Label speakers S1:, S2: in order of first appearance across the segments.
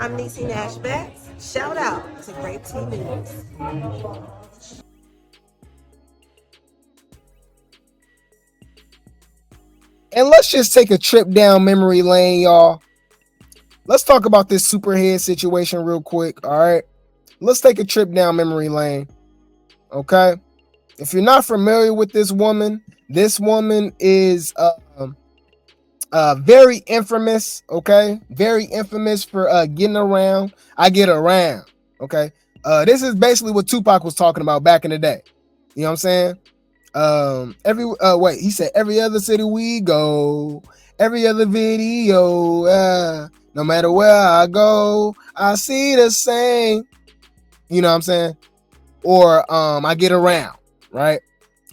S1: I'm Niecy Nash Betts. Shout out to Grape Team News.
S2: And let's just take a trip down memory lane, y'all. Let's talk about this Superhead situation real quick. All right. Let's take a trip down memory lane. Okay. If you're not familiar with this woman is very infamous. Okay. Very infamous for getting around. I get around. Okay. This is basically what Tupac was talking about back in the day. You know what I'm saying? He said every other city we go, every other video, no matter where I go, I see the same. You know what I'm saying? Or I get around, right?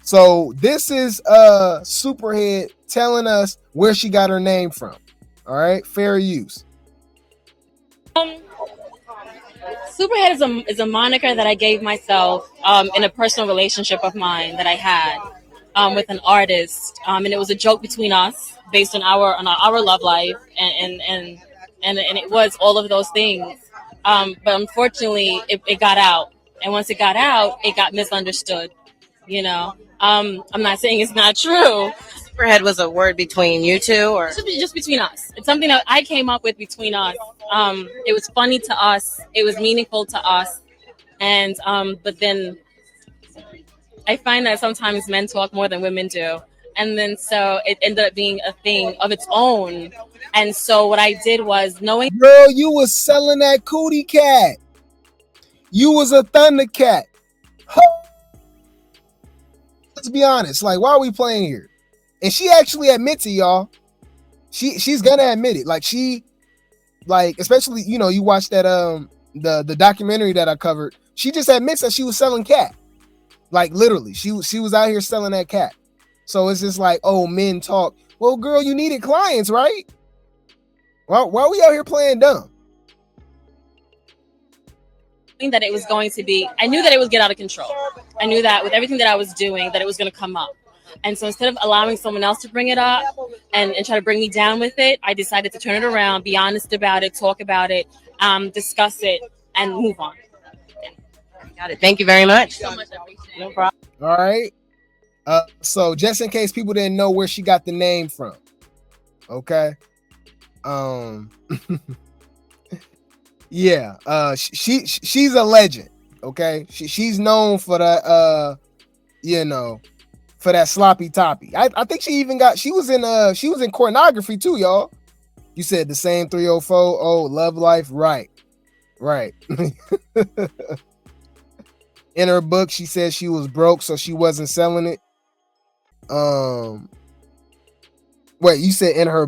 S2: So this is Superhead telling us where she got her name from. All right, fair use.
S3: Superhead is a moniker that I gave myself in a personal relationship of mine that I had with an artist, and it was a joke between us based on our love life, and it was all of those things. But unfortunately, it got out, and once it got out, it got misunderstood. You know, I'm not saying it's not true.
S1: Superhead was a word between you two, or
S3: Just between us. It's something that I came up with between us. It was funny to us. It was meaningful to us. And but then I find that sometimes men talk more than women do. And then so it ended up being a thing of its own. And so what I did was knowing,
S2: Girl, you was selling that cootie cat. You was a Thundercat. Let's be honest. Like, why are we playing here? And she actually admits it, y'all. She's gonna admit it. Like especially, you know, you watch that the documentary that I covered. She just admits that she was selling cat. Like literally, she was out here selling that cat. So it's just like, oh, men talk. Well, girl, you needed clients, right? Why are we out here playing dumb?
S3: that it was going to be, I knew that it would get out of control. I knew that with everything that I was doing, that it was going to come up. And so instead of allowing someone else to bring it up and try to bring me down with it, I decided to turn it around, be honest about it, talk about it, discuss it, and move on.
S1: got it. Thank you very much.
S3: So much, I appreciate it.
S1: No problem.
S2: All right. So just in case people didn't know where she got the name from, okay. Yeah. She's a legend. Okay. She's known for that. You know, for that sloppy toppy. I think she was in choreography too, y'all. You said the same 304. Oh, love life. Right. In her book, she said she was broke, so she wasn't selling it. Wait, you said in her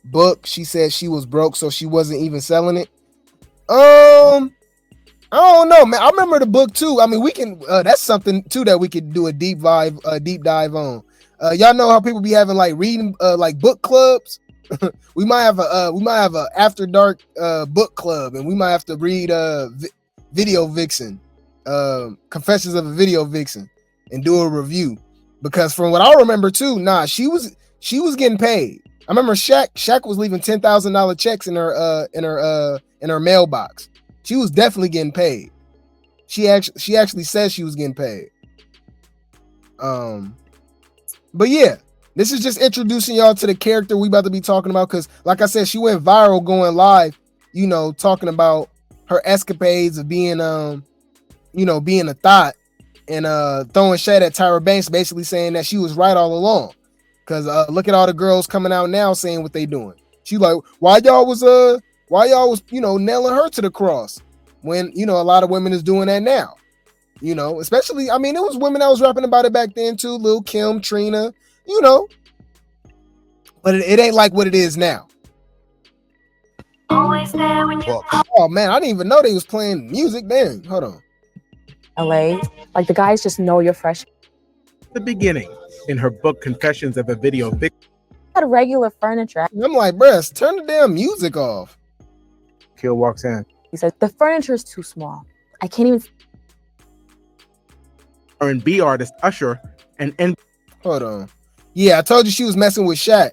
S2: book she said she was broke, so she wasn't even selling it. I don't know, man. I remember the book too. I mean, we can. That's something too that we could do a deep dive on. Y'all know how people be having like reading, like book clubs. we might have a after dark book club, and we might have to read Video Vixen, Confessions of a Video Vixen, and do a review. Because from what I remember too, she was getting paid. I remember Shaq was leaving $10,000 checks in her mailbox. She was definitely getting paid. She actually says she was getting paid. But yeah, this is just introducing y'all to the character we about to be talking about, because like I said, she went viral going live, you know, talking about her escapades of being being a thought and throwing shade at Tyra Banks, basically saying that she was right all along. Cause look at all the girls coming out now saying what they doing. She like, why y'all was nailing her to the cross when, you know, a lot of women is doing that now, you know, especially, I mean, it was women that was rapping about it back then too. Lil Kim, Trina, you know, but it ain't like what it is now. Always there when you oh man, I didn't even know they was playing music then. Hold on.
S4: LA, like the guys just know you're fresh.
S5: The beginning, in her book Confessions of a Video Vixen,
S4: Had regular furniture.
S2: I'm like, bruh, turn the damn music off.
S5: Kill walks in.
S4: He said the furniture is too small. I can't even.
S5: R&B artist Usher and
S2: Hold on. Yeah, I told you she was messing with Shaq.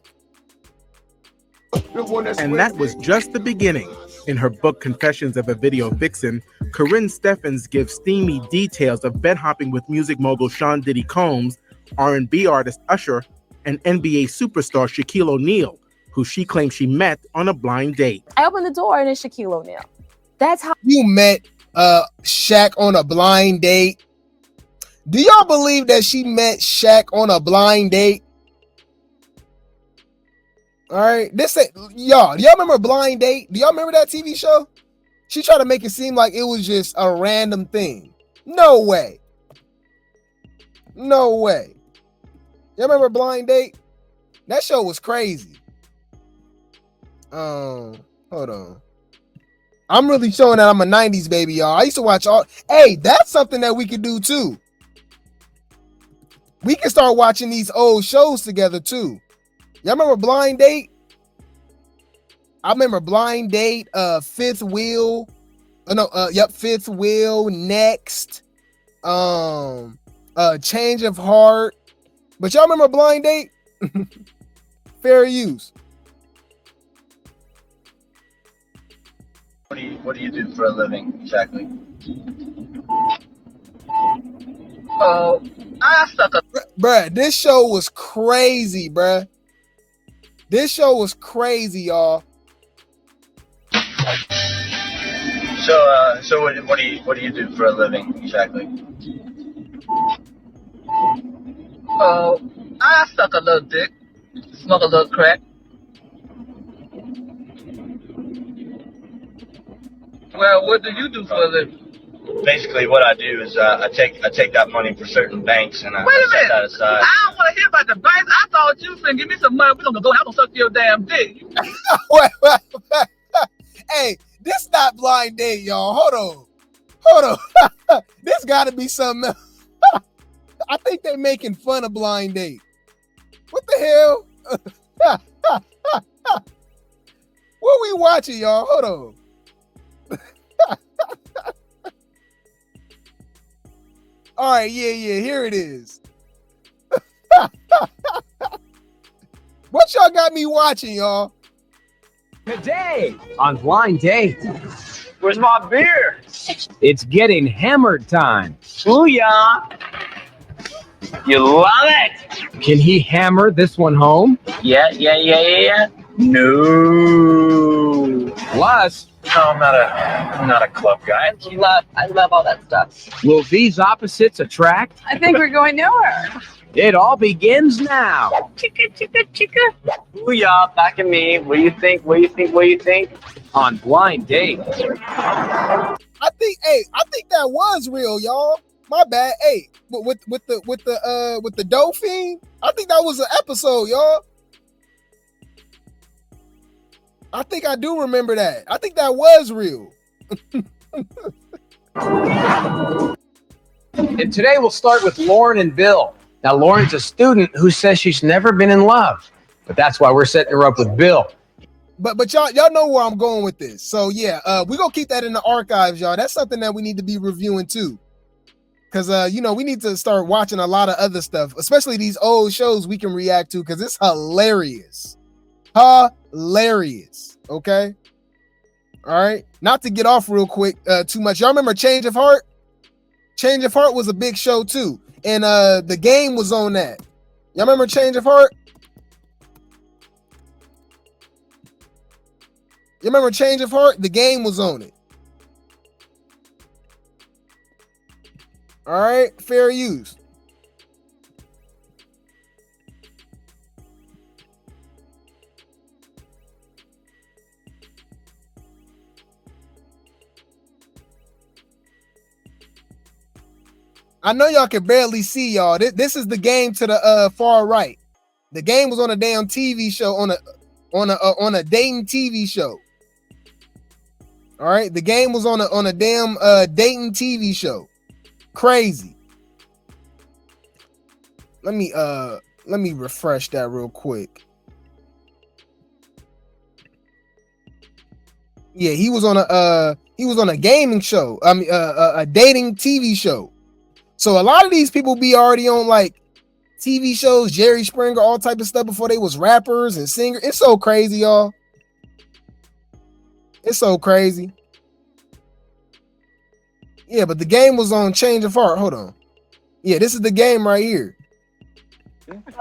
S5: And that was just the beginning. In her book Confessions of a Video Vixen, Karrine Steffans gives steamy details of bed hopping with music mogul Sean Diddy Combs, R&B artist Usher, and NBA superstar Shaquille O'Neal, who she claims she met on a blind date.
S4: I opened the door and it's Shaquille O'Neal. That's how
S2: You met Shaq on a blind date. Do y'all believe that she met Shaq on a blind date? All right, y'all remember Blind Date? Do y'all remember that TV show? She tried to make it seem like it was just a random thing. No way. No way. Y'all remember Blind Date? That show was crazy. Hold on. I'm really showing that I'm a 90s baby, y'all. I used to watch Hey, that's something that we could do too. We can start watching these old shows together too. Y'all remember Blind Date? I remember Blind Date, Fifth Wheel. Fifth Wheel, Next. Change of Heart. But y'all remember Blind Date? Fair use.
S6: What do you do for a living exactly? Oh, I suck a
S2: Bruh, this show was crazy, bruh. This show was crazy, y'all.
S6: So what do you do for a living exactly? Oh, I suck a little dick, smoke a little crack. Well, what do you do for a living? Basically, what I do is I take that money for certain banks and I set that aside. I don't want to hear about the banks. I thought you was gonna give me some money. We're gonna go out and suck your damn dick.
S2: Hey, this not Blind Date, y'all. Hold on. This gotta be something else. I think they're making fun of Blind Date. What the hell? What we watching, y'all? Hold on. All right, yeah, here it is. What y'all got me watching, y'all?
S7: Today on Blind Date,
S6: Where's my beer?
S7: it's getting hammered time.
S6: Booyah! You love it?
S7: Can he hammer this one home?
S6: Yeah. No.
S7: Plus,
S6: No, I'm not a club guy.
S8: I love all that stuff.
S7: will these opposites attract?
S8: I think we're going nowhere.
S7: It all begins now.
S8: Chicka.
S6: Booyah, back at me. What do you think?
S7: On Blind Date.
S2: I think that was real, y'all. My bad. Hey, with the Dolphin, I think that was an episode, y'all. I think I do remember that. I think that was real.
S7: And today we'll start with Lauren and Bill. Now, Lauren's a student who says she's never been in love, but that's why we're setting her up with Bill.
S2: But y'all know where I'm going with this. So yeah, we're gonna keep that in the archives, y'all. That's something that we need to be reviewing too. Cause we need to start watching a lot of other stuff, especially these old shows we can react to, because it's hilarious. Hilarious. Okay. All right. Not to get off real quick too much. Y'all remember Change of Heart? Change of Heart was a big show too. And the game was on that. Y'all remember Change of Heart? You remember Change of Heart? The game was on it. All right, fair use. I know y'all can barely see, y'all. This is the game to the far right. The game was on a damn TV show, on a dating TV show. All right, the game was on a damn dating TV show. Crazy. Let me refresh that real quick. Yeah, he was on a gaming show. I mean, a dating TV show. So a lot of these people be already on like TV shows, Jerry Springer, all type of stuff before they was rappers and singers. It's so crazy, y'all. It's so crazy. Yeah, but the game was on Change of Heart. Hold on. Yeah, this is the game right here.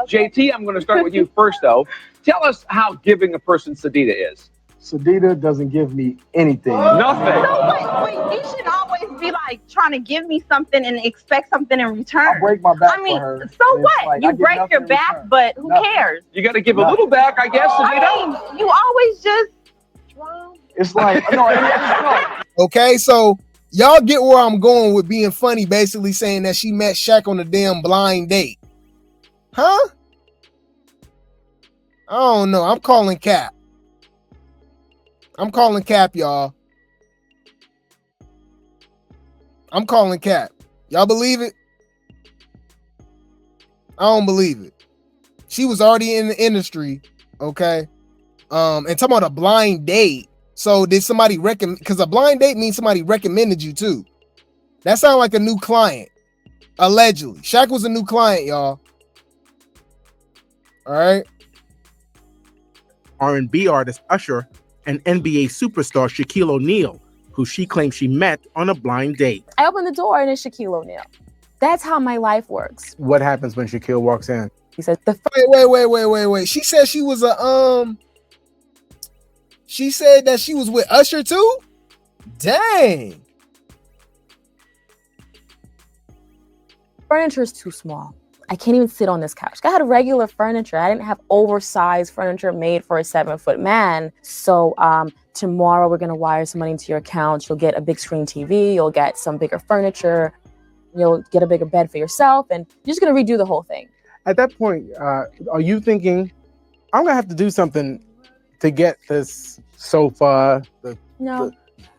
S9: JT, I'm going to start with you first, though. Tell us how giving a person Sadida is.
S10: Sadida doesn't give me anything.
S9: Nothing.
S8: So wait, you should always be like trying to give me something and expect something in return.
S10: I break my back
S8: I mean,
S10: for her.
S8: so
S10: and
S8: what?
S10: it's like, I
S8: You
S10: get
S8: break
S10: nothing
S8: your
S10: in
S8: back,
S10: return.
S8: but who
S10: Nothing.
S8: cares?
S9: You got to give a little back, I guess, Sadida.
S8: I mean, you always just.
S10: It's like, no.
S2: Okay, so y'all get where I'm going with being funny, basically saying that she met Shaq on a damn blind date. Huh? I don't know. I'm calling cap. I'm calling cap, y'all. I'm calling cap. Y'all believe it? I don't believe it. She was already in the industry, okay? And talking about a blind date. So did somebody recommend? Because a blind date means somebody recommended you too. That sounds like a new client. Allegedly. Shaq was a new client, y'all. All right.
S5: R&B artist Usher and NBA superstar Shaquille O'Neal, who she claims she met on a blind date.
S4: I opened the door and it's Shaquille O'Neal. That's how my life works.
S5: What happens when Shaquille walks in?
S4: He said,
S2: Wait. She said she was she said that she was with Usher too? Dang.
S4: furniture is too small. I can't even sit on this couch. I had regular furniture. I didn't have oversized furniture made for a 7-foot man. So tomorrow we're going to wire some money into your account. You'll get a big screen TV. You'll get some bigger furniture. You'll get a bigger bed for yourself. And you're just going to redo the whole thing.
S5: At that point, are you thinking, I'm going to have to do something to get this sofa?
S4: No,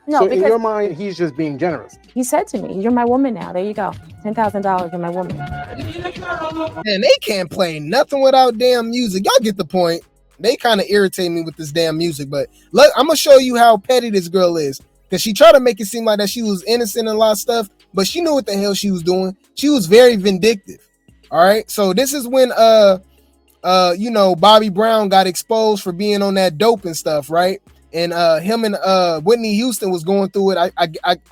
S5: so in
S4: because
S5: your mind, he's just being generous.
S4: he said to me, you're my woman now. There you go. $10,000, you're my woman.
S2: Man, they can't play nothing without damn music. Y'all get the point. They kind of irritate me with this damn music, but look, I'm gonna show you how petty this girl is. Because she tried to make it seem like that she was innocent in a lot of stuff, but she knew what the hell she was doing. She was very vindictive. All right. So this is when Bobby Brown got exposed for being on that dope and stuff, right? And him and Whitney Houston was going through it. I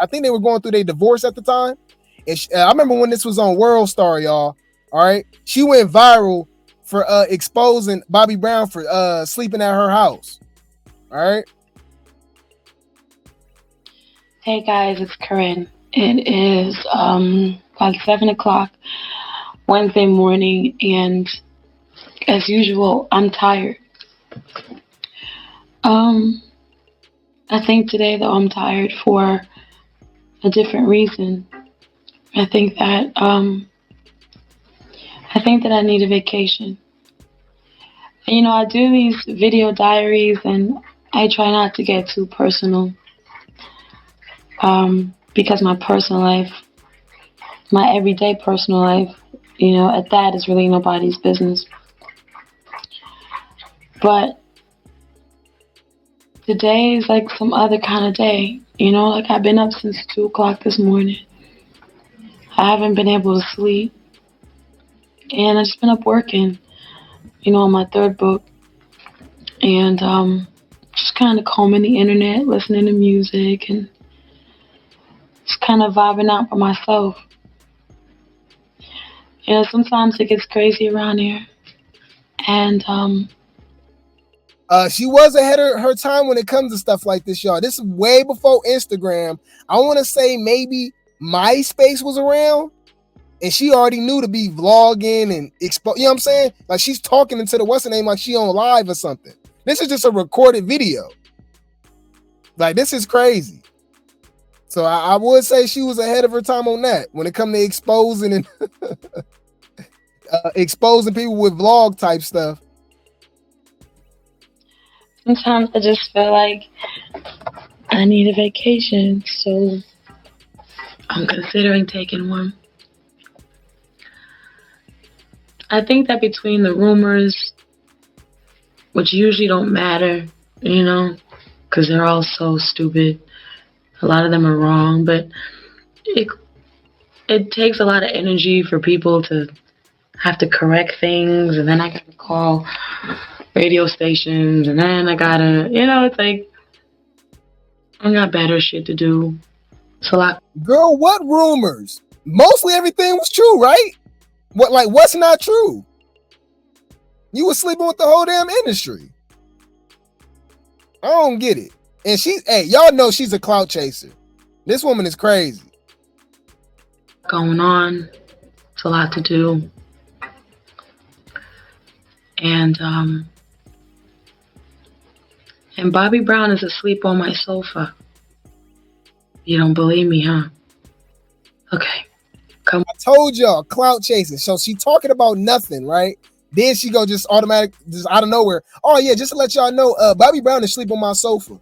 S2: think they were going through their divorce at the time. And I remember when this was on World Star, y'all. All right. She went viral for exposing Bobby Brown for sleeping at her house. All right.
S11: Hey guys, it's Karrine. It is about 7 o'clock Wednesday morning, and as usual, I'm tired. I think today though I'm tired for a different reason. I think that I need a vacation. And, I do these video diaries and I try not to get too personal. Because my personal life, my everyday personal life, at that is really nobody's business. But today is like some other kind of day, like I've been up since 2 o'clock this morning. I haven't been able to sleep. And I've just been up working, on my third book. And just kind of combing the internet, listening to music, and just kind of vibing out for myself. Sometimes it gets crazy around here. And
S2: she was ahead of her time when it comes to stuff like this, y'all. This is way before Instagram. I want to say maybe MySpace was around, and she already knew to be vlogging and expose. You know what I'm saying? Like she's talking into the what's her name like she on live or something. This is just a recorded video. Like this is crazy. So I would say she was ahead of her time on that when it comes to exposing and exposing people with vlog type stuff.
S11: sometimes I just feel like I need a vacation, so I'm considering taking one. I think that between the rumors, which usually don't matter, because they're all so stupid. A lot of them are wrong, but it takes a lot of energy for people to have to correct things, and then I gotta call radio stations, and then I gotta, it's like, I got better shit to do. So
S2: Girl, what rumors? Mostly everything was true, right? What's not true? You was sleeping with the whole damn industry. I don't get it. And y'all know she's a clout chaser. This woman is crazy.
S11: Going on. It's a lot to do. And Bobby Brown is asleep on my sofa. You don't believe me, huh? Okay. Come.
S2: I told y'all, clout chasing. So she talking about nothing, right? Then she go just automatic, just out of nowhere. Oh yeah, just to let y'all know, Bobby Brown is asleep on my sofa.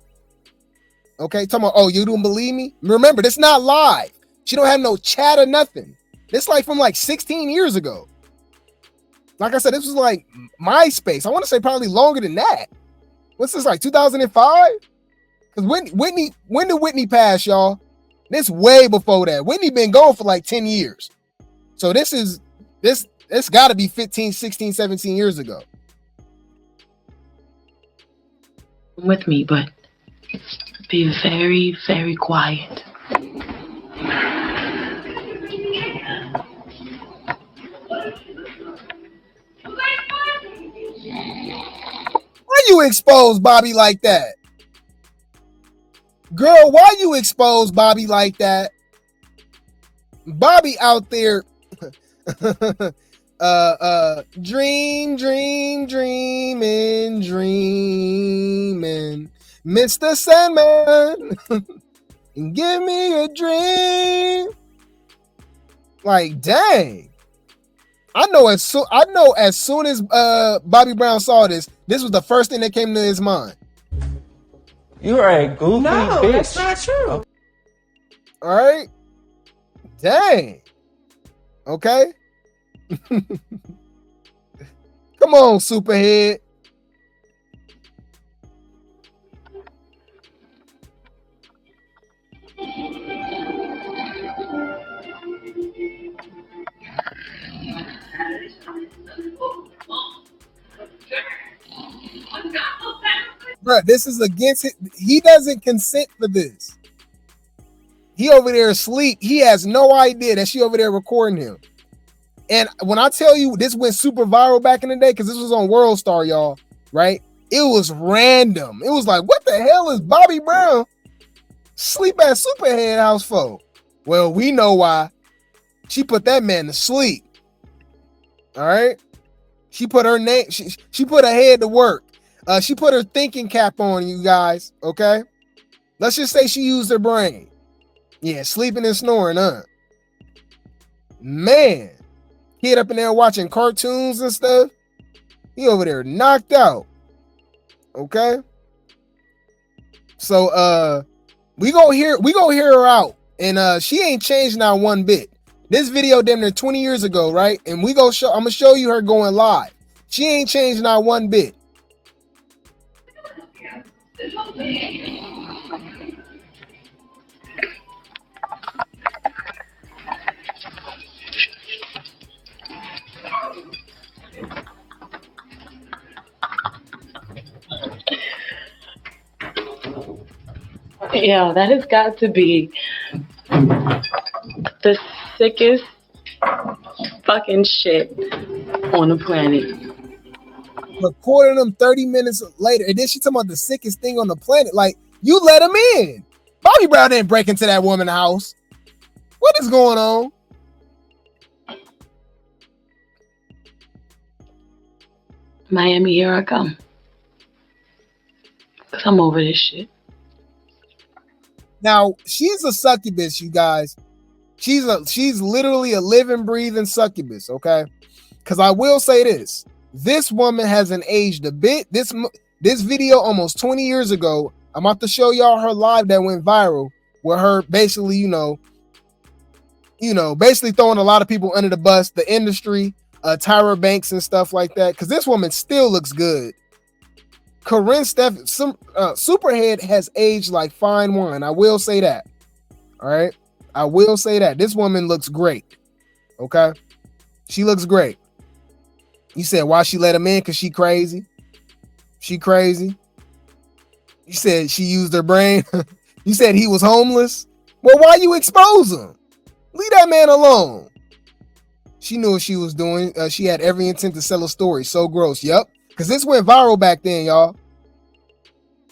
S2: Okay, talking about, oh, you don't believe me? Remember, this not live. She don't have no chat or nothing. This like from like 16 years ago. Like I said, this was like MySpace. I want to say probably longer than that. What's this, like 2005? Because when did Whitney pass, y'all? This way before that. Whitney been gone for like 10 years. So it's got to be 15, 16, 17 years ago.
S11: With me, but be very, very quiet.
S2: Why you expose Bobby like that? Girl, why you expose Bobby like that? Bobby out there dreaming, Mr. Sandman, give me a dream. Like, dang. I know as soon as Bobby Brown saw this was the first thing that came to his mind.
S12: You're a goofy bitch.
S1: That's not true.
S2: All right. Dang. Okay. Come on, Superhead. Bro, this is against it. He doesn't consent for this. He over there asleep. He has no idea that she over there recording him. And when I tell you this went super viral back in the day, because this was on World Star, y'all, right? It was random. It was like, what the hell is Bobby Brown sleep at Superhead house for? Well, we know why. She put that man to sleep. All right. She put her name, she put her head to work. She put her thinking cap on, you guys. Okay. Let's just say she used her brain. Yeah, sleeping and snoring, huh? Man, kid up in there watching cartoons and stuff. He over there knocked out. Okay. So we go hear her out. And she ain't changed now one bit. This video damn near 20 years ago, right? And I'm gonna show you her going live. She ain't changed now one bit.
S11: Yeah, that has got to be the sickest fucking shit on the planet.
S2: Recording them 30 minutes later, and then she talking about the sickest thing on the planet. Like, you let him in. Bobby Brown didn't break into that woman's house. What is going on?
S11: Miami, here I come. 'Cause I'm over this shit.
S2: Now, she's a succubus, you guys. She's literally a living, breathing succubus, okay? Because I will say this. This woman hasn't aged a bit. This video almost 20 years ago, I'm about to show y'all her live that went viral, where her basically, basically throwing a lot of people under the bus, the industry, Tyra Banks and stuff like that. Because this woman still looks good. Karrine Steffans, Superhead has aged like fine wine. I will say that. All right. I will say that. This woman looks great. Okay. She looks great. You said, why she let him in? Because she crazy. She crazy. You said she used her brain. You said he was homeless? Well, why you expose him? Leave that man alone. She knew what she was doing. She had every intent to sell a story. So gross. Yep. Because this went viral back then, y'all.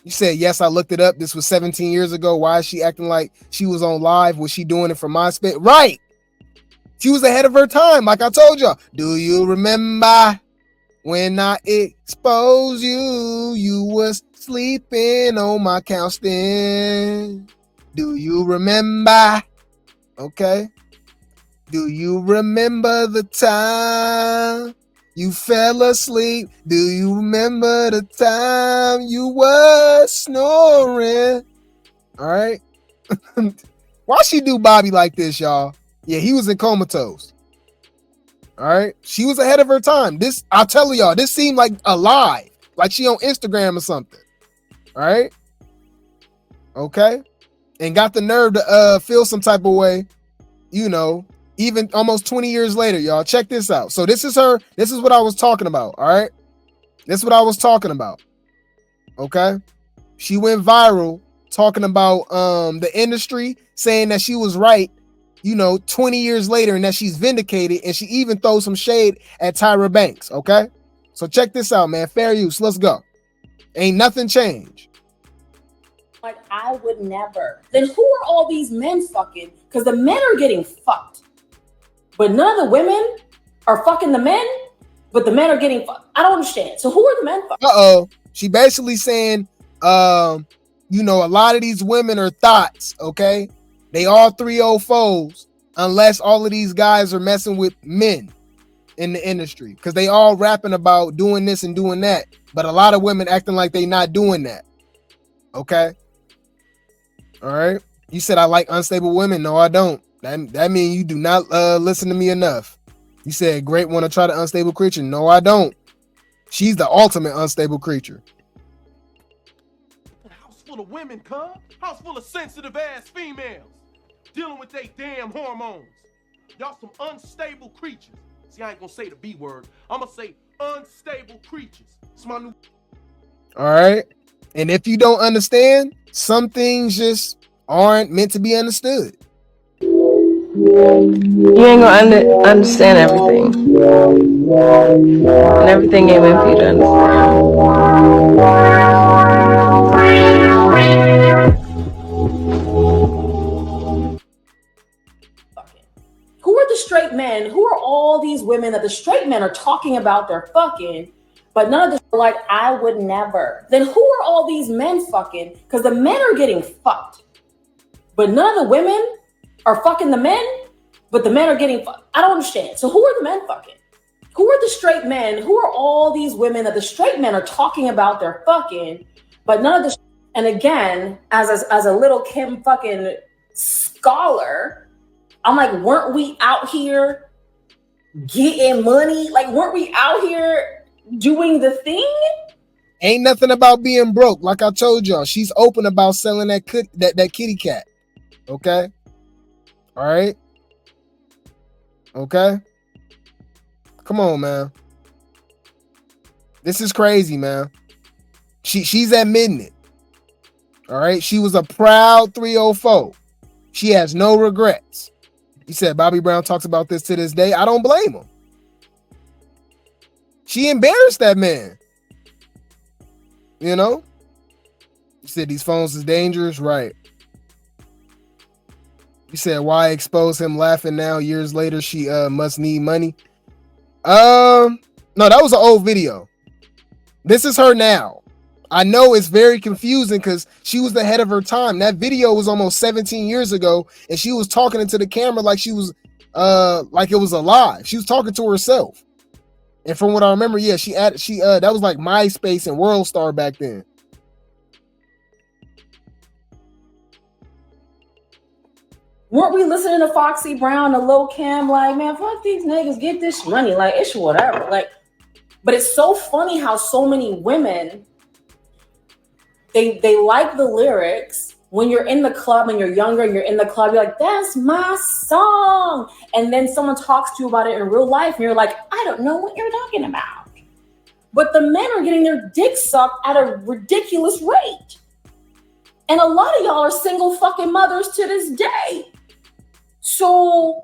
S2: You said, yes, I looked it up. This was 17 years ago. Why is she acting like she was on live? Was she doing it for MySpace? Right. She was ahead of her time. Like I told y'all. Do you remember when I exposed you? You was sleeping on my couch then. Do you remember? Okay. Do you remember the time you fell asleep? Do you remember the time you was snoring? All right. Why she do Bobby like this, y'all? Yeah, he was in comatose. All right. She was ahead of her time. This, I'll tell y'all, this seemed like a lie. Like she on Instagram or something. All right. Okay. And got the nerve to feel some type of way, you know, even almost 20 years later, y'all. Check this out. So this is her. This is what I was talking about. All right. This is what I was talking about. Okay. She went viral talking about the industry, saying that she was right, you know, 20 years later, and that she's vindicated. And she even throws some shade at Tyra Banks. Okay. So check this out, man. Fair use. Let's go. Ain't nothing changed.
S4: Like, I would never. Then who are all these men fucking? Because the men are getting fucked. But none of the women are fucking the men, but the men are getting fucked. I don't understand. So who are the men fucking?
S2: Uh-oh. She basically saying, you know, a lot of these women are thoughts, okay? They all 304s, unless all of these guys are messing with men in the industry. Because they all rapping about doing this and doing that. But a lot of women acting like they not doing that. Okay? All right. You said I like unstable women. No, I don't. That means you do not listen to me enough. You said Grape want to try the unstable creature. No, I don't. She's the ultimate unstable creature.
S13: House full of women, cuz. House full of sensitive ass females. Dealing with they damn hormones. Y'all some unstable creatures. See, I ain't gonna say the B word. I'm gonna say unstable creatures. It's my new.
S2: All right. And if you don't understand, some things just aren't meant to be understood.
S14: You ain't gonna understand everything. And everything ain't meant for you to understand.
S4: Who are the straight men? Who are all these women that the straight men are talking about they're fucking, but none of this are like, I would never. Then who are all these men fucking? Because the men are getting fucked, but none of the women are fucking the men, but the men are getting fucked. I don't understand. So who are the men fucking? Who are the straight men? Who are all these women that the straight men are talking about they're fucking, but none of the. And again, as a little Kim fucking scholar, I'm like, weren't we out here getting money? Like, weren't we out here doing the thing?
S2: Ain't nothing about being broke. Like I told y'all, she's open about selling that kitty cat. Okay. All right. Okay. Come on, man. This is crazy, man. She's admitting it. All right. She was a proud 304. She has no regrets. You said Bobby Brown talks about this to this day. I don't blame him. She embarrassed that man. You know? You said these phones is dangerous, right? You said why expose him laughing now? Years later, she must need money. No, that was an old video. This is her now. I know it's very confusing because she was ahead of her time. That video was almost 17 years ago, and she was talking into the camera like she was like it was alive. She was talking to herself. And from what I remember, yeah, that was like MySpace and World Star back then.
S4: Weren't we listening to Foxy Brown and Lil Kim? Like, man, fuck these niggas, get this money. Like, it's whatever. Like, but it's so funny how so many women, they like the lyrics. When you're in the club and you're younger and you're in the club, you're like, that's my song. And then someone talks to you about it in real life and you're like, I don't know what you're talking about. But the men are getting their dick sucked at a ridiculous rate. And a lot of y'all are single fucking mothers to this day. So,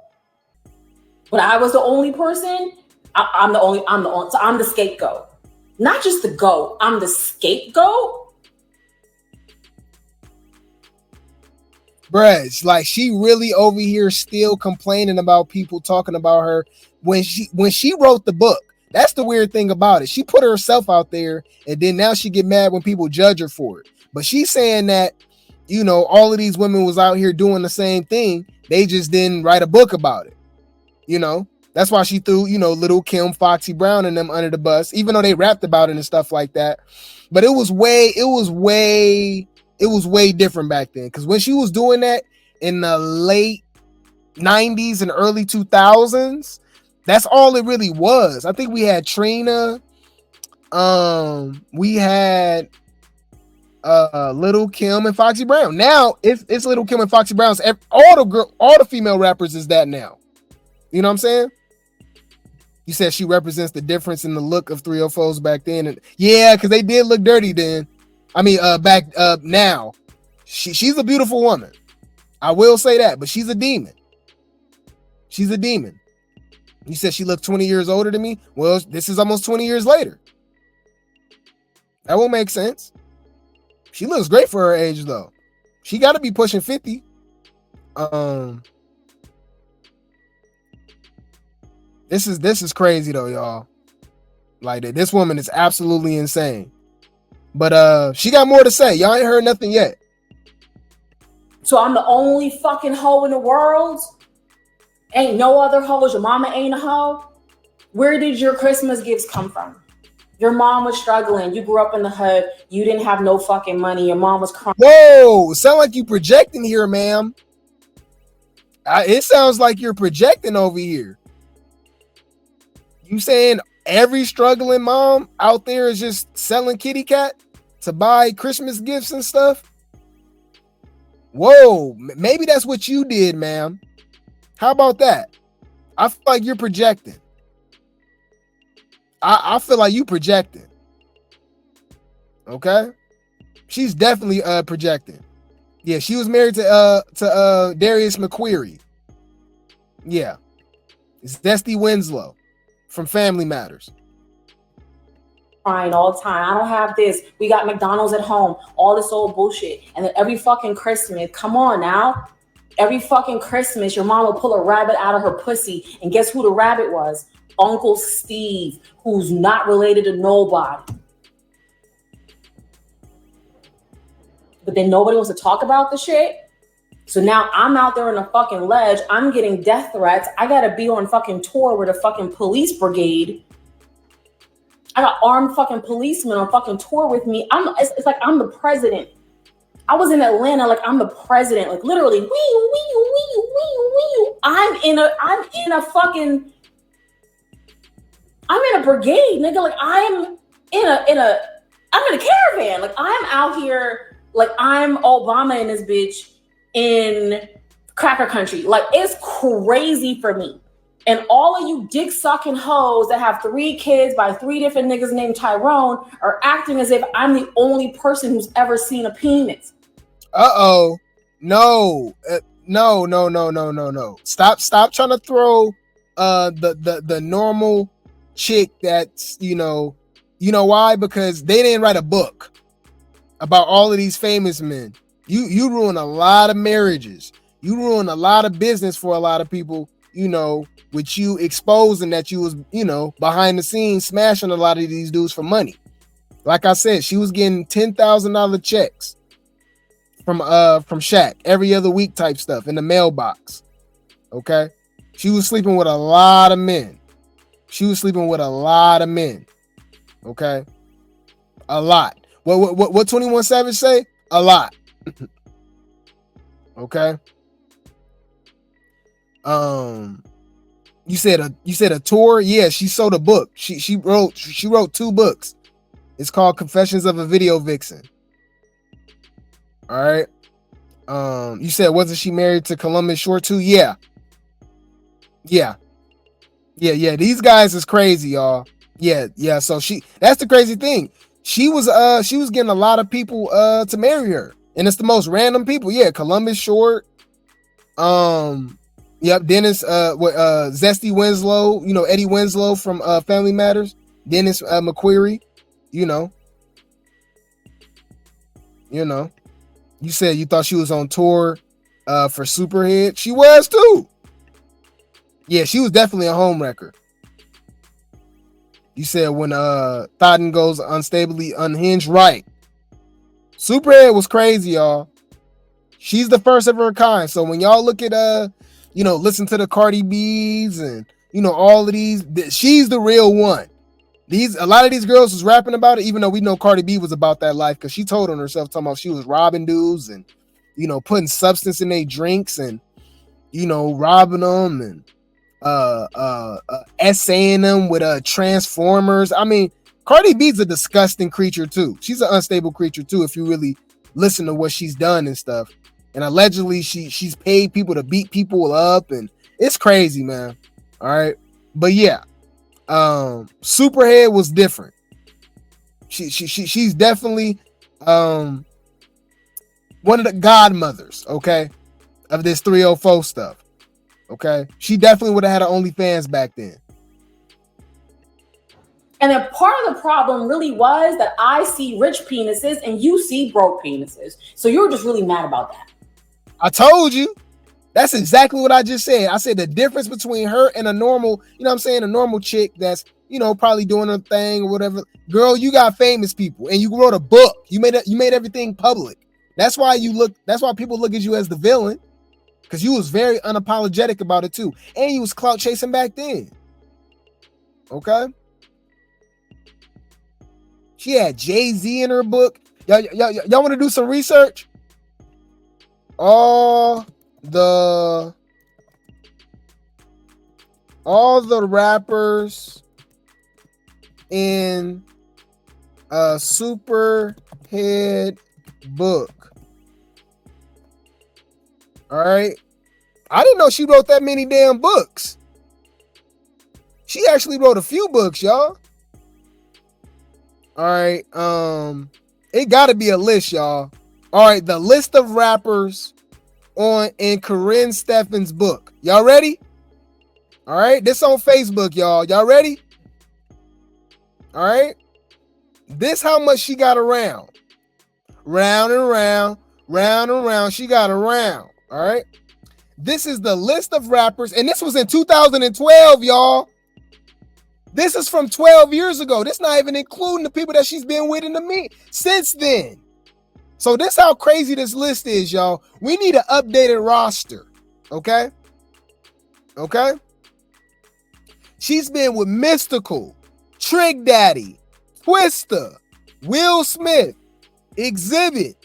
S4: but I was the only person. I'm the scapegoat. Not just the goat, I'm the scapegoat.
S2: Bruh, like she really over here still complaining about people talking about her when she wrote the book. That's the weird thing about it. She put herself out there, and then now she get mad when people judge her for it. But she's saying that, you know, all of these women was out here doing the same thing. They just didn't write a book about it. You know, that's why she threw, you know, Little Kim, Foxy Brown and them under the bus, even though they rapped about it and stuff like that. But it was way different back then. Because when she was doing that in the late 90s and early 2000s, that's all it really was. I think we had Trina. We had Little Kim and Foxy Brown. Now it's Little Kim and Foxy Brown's. All the female rappers is that now. You know what I'm saying? You said she represents the difference in the look of 304s back then. And yeah, because they did look dirty then. I mean, back now. She's a beautiful woman. I will say that, but she's a demon. She's a demon. You said she looked 20 years older than me? Well, this is almost 20 years later. That won't make sense. She looks great for her age, though. She got to be pushing 50. This is crazy, though, y'all. Like, this woman is absolutely insane. But she got more to say. Y'all ain't heard nothing yet.
S4: So I'm the only fucking hoe in the world? Ain't no other hoes. Your mama ain't a hoe? Where did your Christmas gifts come from? Your mom was struggling. You grew up in the hood. You didn't have no fucking money. Your mom was crying.
S2: Whoa, sound like you projecting here, ma'am. It sounds like you're projecting over here. You saying every struggling mom out there is just selling kitty cat to buy Christmas gifts and stuff? Whoa, maybe that's what you did, ma'am. How about that? I feel like you're projecting. I feel like you projecting. Okay? She's definitely projecting. Yeah, she was married to Darius McQuarrie. Yeah. It's Dusty Winslow from Family Matters.
S4: Crying all the time. I don't have this. We got McDonald's at home. All this old bullshit. And then every fucking Christmas, come on now. Every fucking Christmas, your mom will pull a rabbit out of her pussy. And guess who the rabbit was? Uncle Steve, who's not related to nobody. But then nobody wants to talk about the shit. So now I'm out there on a fucking ledge. I'm getting death threats. I gotta be on fucking tour with a fucking police brigade. I got armed fucking policemen on fucking tour with me. It's like I'm the president. I was in Atlanta like I'm the president. Like literally, I'm in a brigade, nigga. Like I'm in a caravan. Like I'm out here like I'm Obama in this bitch in cracker country. Like it's crazy for me. And all of you dick sucking hoes that have 3 kids by 3 different niggas named Tyrone are acting as if I'm the only person who's ever seen a penis.
S2: No. No. Stop trying to throw the normal chick that's, you know why? Because they didn't write a book about all of these famous men. You ruin a lot of marriages. You ruin a lot of business for a lot of people, with you exposing that you was, behind the scenes smashing a lot of these dudes for money. Like I said, she was getting $10,000 checks from Shaq every other week type stuff in the mailbox. Okay. She was sleeping with a lot of men. Okay. A lot. What 21 Savage say? A lot. Okay. You said a tour? Yeah, she sold a book. She wrote 2 books. It's called Confessions of a Video Vixen. All right. You said wasn't she married to Columbus Short too? Yeah. These guys is crazy, y'all. Yeah. So that's the crazy thing. She was getting a lot of people to marry her And it's the most random people. Yeah, Columbus Short. Yep, Dennis Zesty Winslow, Eddie Winslow from Family Matters. Dennis McQuarrie, you said you thought she was on tour for Superhead. She was too. Yeah, she was definitely a homewrecker. You said when Thodden goes unstably unhinged, right? Superhead was crazy, y'all. She's the first of her kind. So when y'all look at listen to the Cardi B's and all of these, she's the real one. A lot of these girls was rapping about it, even though we know Cardi B was about that life, because she told on herself, talking about she was robbing dudes and putting substance in their drinks and robbing them and essaying them with transformers. I mean, Cardi B's a disgusting creature too. She's an unstable creature too, if you really listen to what she's done and stuff. And allegedly she's paid people to beat people up, and it's crazy, man. All right. But yeah, Superhead was different. She's definitely one of the godmothers, okay, of this 304 stuff. Okay. She definitely would have had her OnlyFans back then.
S4: And then part of the problem really was that I see rich penises and you see broke penises. So you're just really mad about that.
S2: I told you. That's exactly what I just said. I said the difference between her and a normal, a normal chick that's, probably doing her thing or whatever. Girl, you got famous people and you wrote a book. You made everything public. That's why people look at you as the villain, because you was very unapologetic about it too. And you was clout chasing back then. Okay? She had Jay-Z in her book. Y'all want to do some research? All the rappers in a Superhead book. All right. I didn't know she wrote that many damn books. She actually wrote a few books, y'all. All right. It got to be a list, y'all. All right, the list of rappers in Karrine Steffans' book. Y'all ready? All right, this on Facebook, y'all. Y'all ready? All right. This how much she got around. Round and round, round and round. She got around. All right. This is the list of rappers, and this was in 2012, y'all. This is from 12 years ago. This not even including the people that she's been with in the meet since then. So this how crazy this list is, y'all. We need an updated roster. Okay? Okay? She's been with Mystical, Trick Daddy, Twista, Will Smith, Exhibit,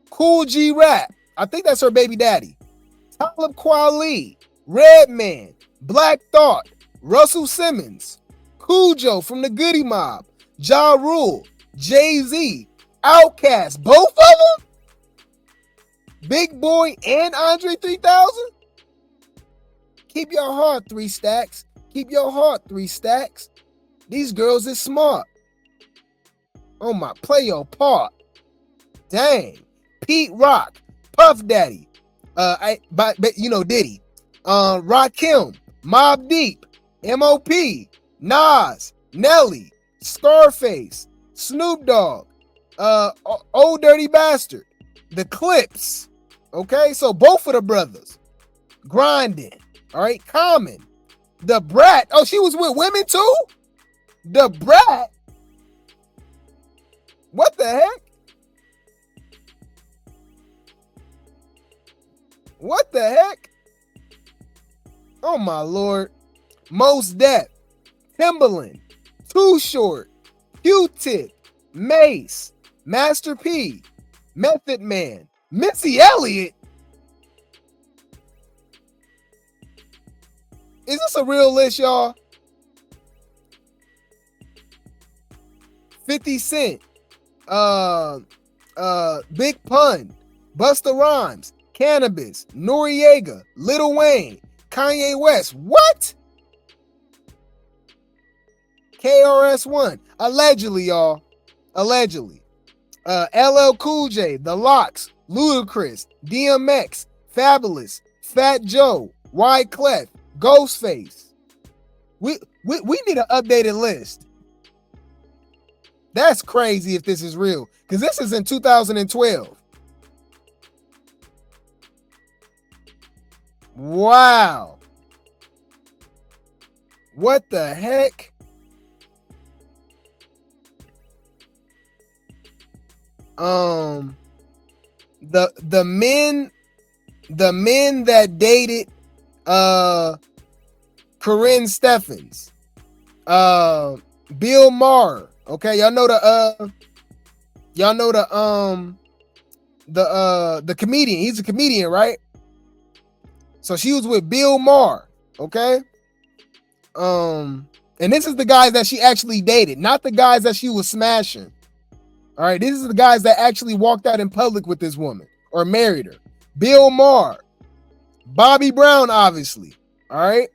S2: Cool G Rap. I think that's her baby daddy. Talib Kweli, Redman, Black Thought, Russell Simmons, Cujo from the Goody Mob, Ja Rule, Jay-Z, Outkast, both of them? Big Boy and Andre 3000? Keep your heart 3 stacks. Keep your heart 3 stacks. These girls is smart. Oh my, play your part. Dang. Pete Rock, Puff Daddy, Diddy, Rakim, Mobb Deep, M.O.P., Nas, Nelly, Scarface, Snoop Dogg, Old Dirty Bastard, The Clips. Okay, so both of the brothers. Grinding. All right, Common. The Brat. Oh, she was with women too? The Brat. What the heck? What the heck? Oh my Lord. Mos Def, Timbaland, Too Short, Q-Tip, Mace, Master P, Method Man, Missy Elliott. Is this a real list, y'all? 50 Cent, Big Pun, Busta Rhymes, Cannabis, Noriega, Lil Wayne, Kanye West. What? KRS-One. Allegedly, y'all. Allegedly. LL Cool J, The Lox, Ludacris, DMX, Fabulous, Fat Joe, Wyclef, Ghostface. We need an updated list. That's crazy if this is real, because this is in 2012. Wow. What the heck? The men that dated Karrine Steffans, Bill Maher. Okay, y'all know the comedian. He's a comedian, right? So she was with Bill Maher. Okay. And this is the guys that she actually dated, not the guys that she was smashing. All right, these are the guys that actually walked out in public with this woman or married her. Bill Maher, Bobby Brown, obviously. All right,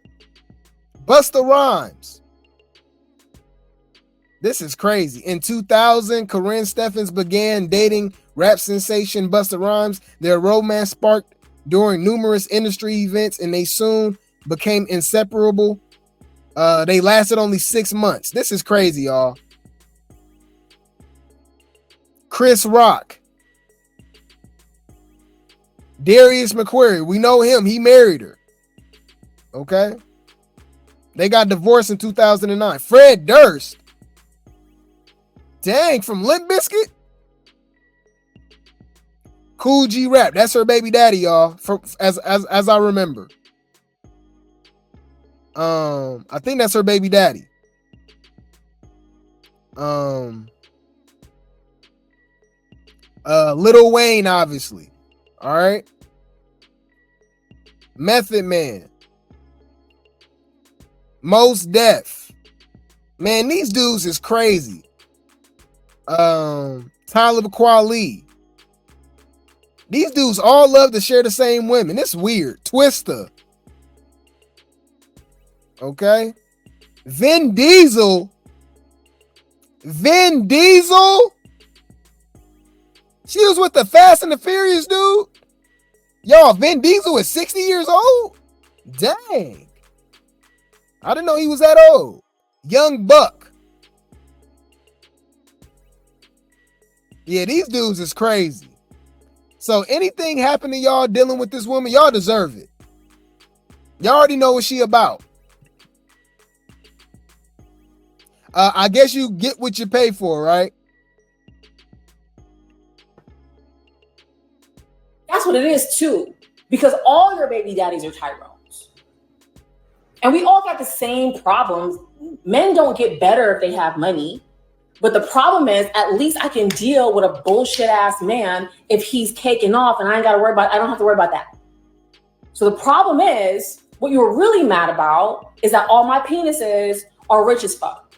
S2: Busta Rhymes. This is crazy. In 2000, Karrine Steffans began dating rap sensation Busta Rhymes. Their romance sparked during numerous industry events, and they soon became inseparable. They lasted only 6 months. This is crazy, y'all. Chris Rock, Darius McQuarrie, we know him. He married her. Okay. They got divorced in 2009. Fred Durst. Dang, from Limp Bizkit. Cool G Rap. That's her baby daddy, y'all. As I remember. I think that's her baby daddy. Lil Wayne, obviously. All right. Method Man. Mos Def. Man, these dudes is crazy. Talib Kweli. These dudes all love to share the same women. It's weird. Twista. Okay. Vin Diesel. She was with the Fast and the Furious dude. Y'all, Vin Diesel is 60 years old? Dang. I didn't know he was that old. Young Buck. Yeah, these dudes is crazy. So anything happen to y'all dealing with this woman, y'all deserve it. Y'all already know what she about. I guess you get what you pay for, right?
S15: That's what it is too, because all your baby daddies are Tyrones. And we all got the same problems. Men don't get better if they have money. But the problem is, at least I can deal with a bullshit ass man if he's caking off and I don't have to worry about that. So the problem is, what you're really mad about is that all my penises are rich as fuck.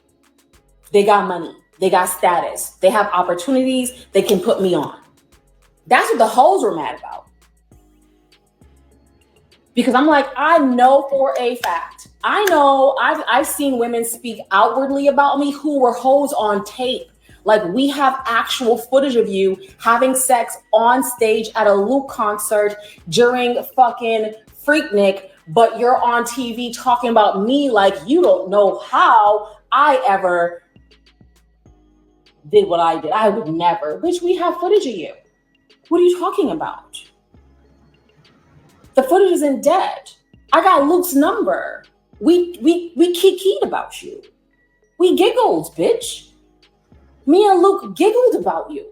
S15: They got money, they got status, they have opportunities, they can put me on. That's what the hoes were mad about. Because I'm like, I know for a fact, I know I've seen women speak outwardly about me who were hoes on tape. Like, we have actual footage of you having sex on stage at a Luke concert during fucking Freaknik, but you're on TV talking about me like you don't know how I ever did what I did. I would never. Bitch, we have footage of you. What are you talking about? The footage isn't dead. I got Luke's number. We kikied about you. We giggled, bitch. Me and Luke giggled about you.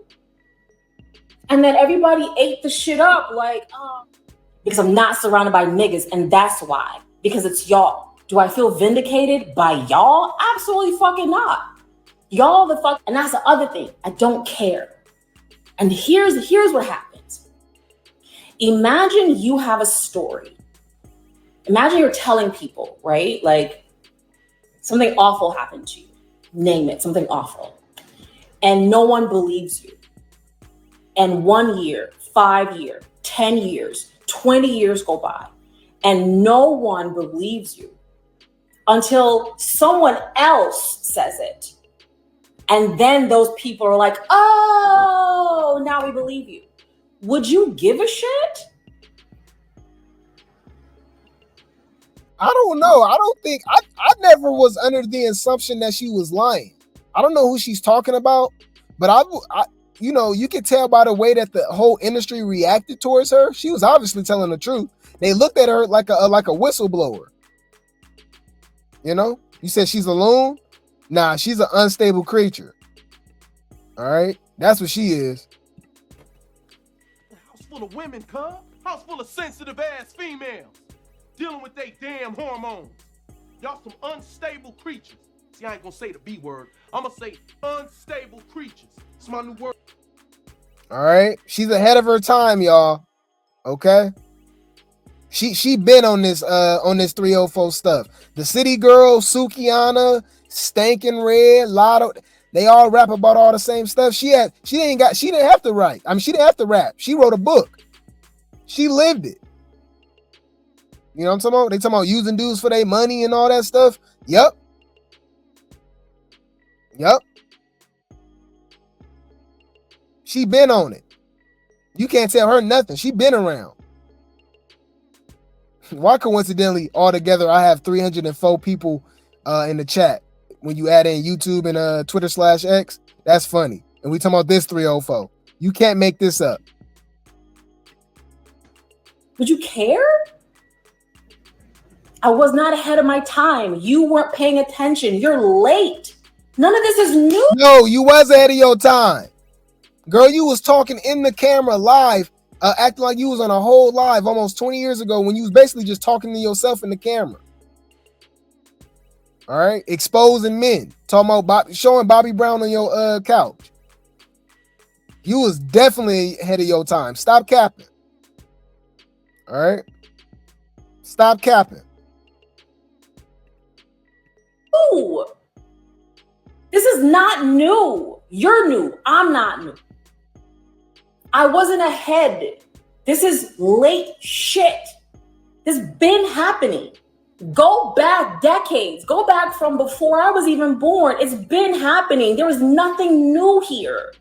S15: And then everybody ate the shit up like, because I'm not surrounded by niggas, and that's why. Because it's y'all. Do I feel vindicated by y'all? Absolutely fucking not. Y'all the fuck, and that's the other thing. I don't care. And here's what happens. Imagine you have a story. Imagine you're telling people, right? Like, something awful happened to you. Name it, something awful. And no one believes you. And 1 year, 5 years, 10 years, 20 years go by, and no one believes you until someone else says it. And then those people are like, oh, now we believe you. Would you give a shit?
S2: I don't know. I don't think I never was under the assumption that she was lying. I don't know who she's talking about, but I you know, you can tell by the way that the whole industry reacted towards her. She was obviously telling the truth. They looked at her like a whistleblower. You know, you said she's a loon. Nah, she's an unstable creature. All right, that's what she is.
S13: House full of women, cuz. House full of sensitive ass females dealing with they damn hormones. Y'all some unstable creatures. See, I ain't gonna say the B word. I'm gonna say unstable creatures. It's my new word.
S2: All right, she's ahead of her time, y'all. Okay, she been on this 304 stuff. The City Girl, Sukiana, Stankin' Red, Lotto, they all rap about all the same stuff. She didn't have to write. I mean, she didn't have to rap. She wrote a book. She lived it. You know what I'm talking about? They talking about using dudes for their money and all that stuff. Yep. She been on it. You can't tell her nothing. She been around. Why coincidentally, altogether, I have 304 people in the chat. When you add in YouTube and Twitter/X, that's funny. And we talking about this 304. You can't make this up.
S15: Would you care? I was not ahead of my time. You weren't paying attention. You're late. None of this is new.
S2: No, you was ahead of your time. Girl, you was talking in the camera live, acting like you was on a whole live almost 20 years ago when you was basically just talking to yourself in the camera. All right, exposing men, talking about showing Bobby Brown on your couch. You was definitely ahead of your time. Stop capping. All right, stop capping.
S15: Ooh, this is not new. You're new. I'm not new. I wasn't ahead. This is late shit. This been happening. Go back decades. Go back from before I was even born. It's been happening. There was nothing new here.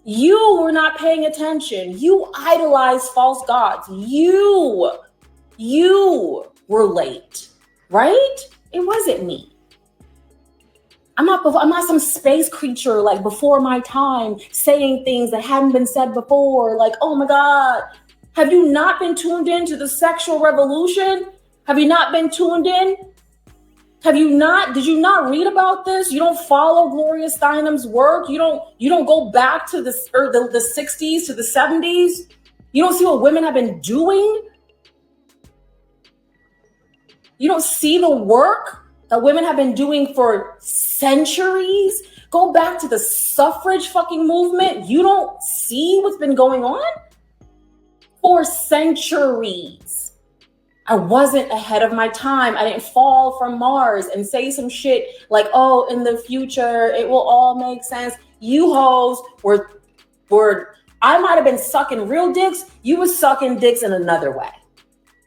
S15: You were not paying attention. You idolized false gods. You were late, right? It wasn't me. I'm not some space creature like before my time saying things that hadn't been said before. Like, oh my God, have you not been tuned in to the sexual revolution? Have you not been tuned in? Did you not read about this? You don't follow Gloria Steinem's work. You don't go back to the 60s to the 70s. You don't see what women have been doing. You don't see the work that women have been doing for centuries. Go back to the suffrage fucking movement. You don't see what's been going on for centuries. I wasn't ahead of my time. I didn't fall from Mars and say some shit like, oh, in the future, it will all make sense. You hoes were I might have been sucking real dicks. You were sucking dicks in another way.